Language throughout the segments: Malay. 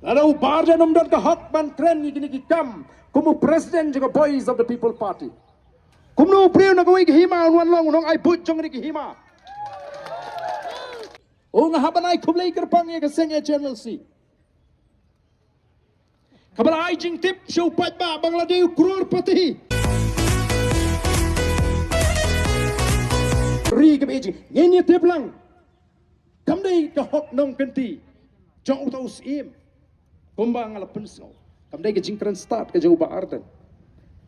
Ada ubarja nomdon ka hak ban kren ni gini kam kumu president juga Voice of the People Party. Kumno priu na gawai hima unwan long nong ai put jong ni hima. O nga haban ai kublai kerpang ya keseng channel C. Kabala ai jing tip show pat ba Bangladesh crorepati. Ri ke beji ngeni tip lang. Kam dai ka hok nong kenti. Jong utau sim. Kumbang ala pensau. Kam dai ke jing kran start ke jau ba ardan.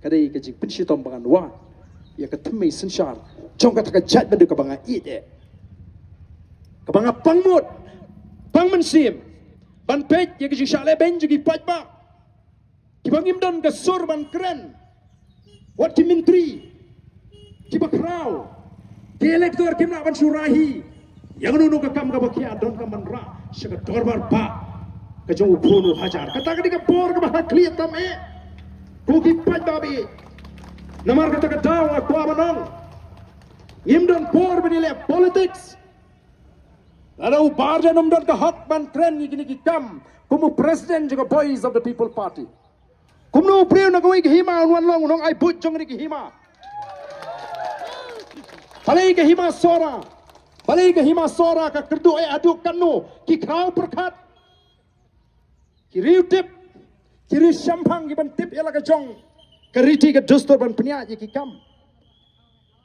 Kadai ke jing pensi tom bangan wa. Ya ke temai sensyar. Jong ka tak jat bendu ka banga ide. Ka banga pangmut. Pang mensim. Ban pej ya ke jing syale ben jugi pat ba. Kibangim don ke sur ban keren. Wat ki menteri. Kiba kraw. Ki elektor kim na ban surahi. Yang nunu ka kam ka bakia don ka manra. Saka dorbar ba. Ka jong upono hajar. Kata ka di ka por ka bah kliat tam e. Ku ki pat babi. Namar kata ka daw aku abanong. Imdon por benile politics. Ada ubarja nomdon ka hak ban keren ni gini kam. Kumu president juga Voice of the People Party. Kumno priu na gawai hima unwan long nong ai put jong ni hima. Palai ke hima sora. Palai ke hima sora ka kerdu ai adu kanu ki kraw perkat. Ki riu tip. Ki riu syampang ki ban tip ela ka jong. Keriti ke dustor ban penia je ki kam.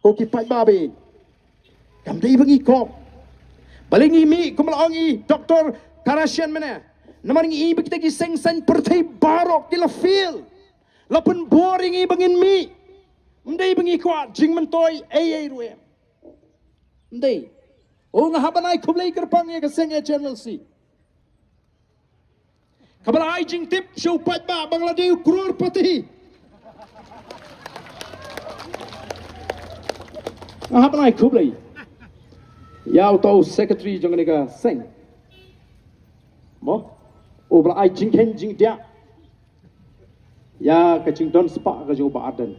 Ko ki pai babe. Kam dei bangi kop. Balingi mi kumlaongi Dr. Karasian mana. Namaring ibi kita ki seng sen pertai barok kila feel. Lapun boring i bangin mi. Mdei bangi kuat jing mentoy ay ruem. Mdei. O nga habanay kublay kerpang ya ke seng channel C. Kabala ai jing tip show pat ba Bangladesh crorepati. Nga habanay kublay. Yau tau secretary jong ni ka seng. Mo? O bla ai jing ken jing dia. Ya ka jing don spa ka jo ba adan.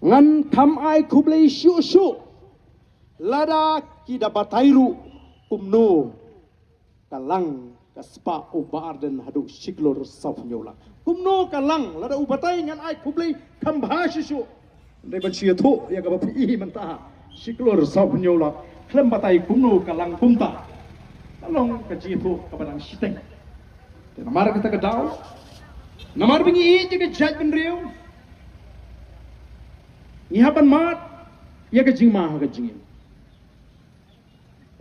Ngan kam ai kublai shu shu. Lada ki da batairu kumno. Kalang ka spa o ba adan hadu shiklor saf nyola. Kumno kalang lada u batai ngan ai kublai kam bha shu shu. Dai ban sia tho ya ka ba pi manta. Shiklor saf nyola. Klem batai kumno kalang kumta. Kalong ka ji tho ka badang siteng. Namar kita ke daw. Namar bingi i je ke jaj ben riu. Ngihapan mat ya ke jing mah ke jingin.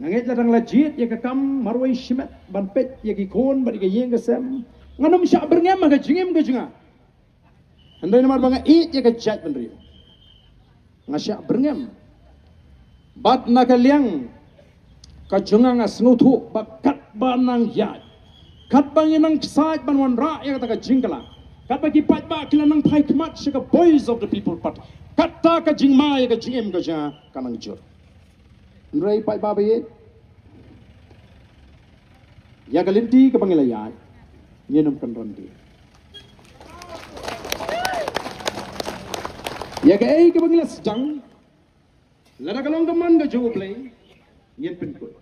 Nganget ladang lajit ya ke kam marwai shimet ban pet ya ke kon ban ke yeng ke sem. Nganum syak berngem ke jingim ke jinga. Andai namar banga i je ke jaj ben riu. Ngasyak berngem. Bat nakaliang ka junga ngas ngutu bakat banang yaj. Kat bangin nang side banwan ra ya kata ka jingkala. Kat bagi pat ba kila nang pai kemat sika Voice of the People Party. Kat ta ka jingma ya ka jingem ka ja kanang jur. Nrai pat ba be. Ya ka linti ka bangila ya. Nyenum kan rondi. Ya ka ei ka bangila sedang. Lada kalong kaman ka jo play. Nyen penkut.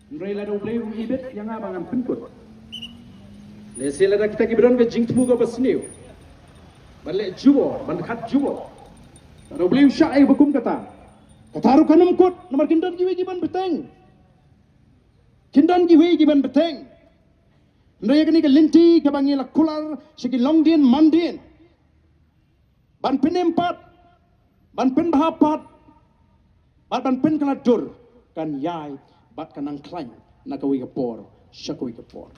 Nrai lada ublay ibet yang abangan penkut. Lesi lada kita kibran ke jingtmu ke besniu. Balik jubo, bandkat jubo. Lada ublay syai bakum kata. Kataru kanam kot, nomor kindan giwe giban beteng. Kindan giwe giban beteng. Nrai kini ke linti ke bangi lakular, siki longdien mandien. Ban penempat, ban pen bahapat, ban pen kaladur, kan yai. Bat kanang klaim na kawi kapor, siya kawi kapor.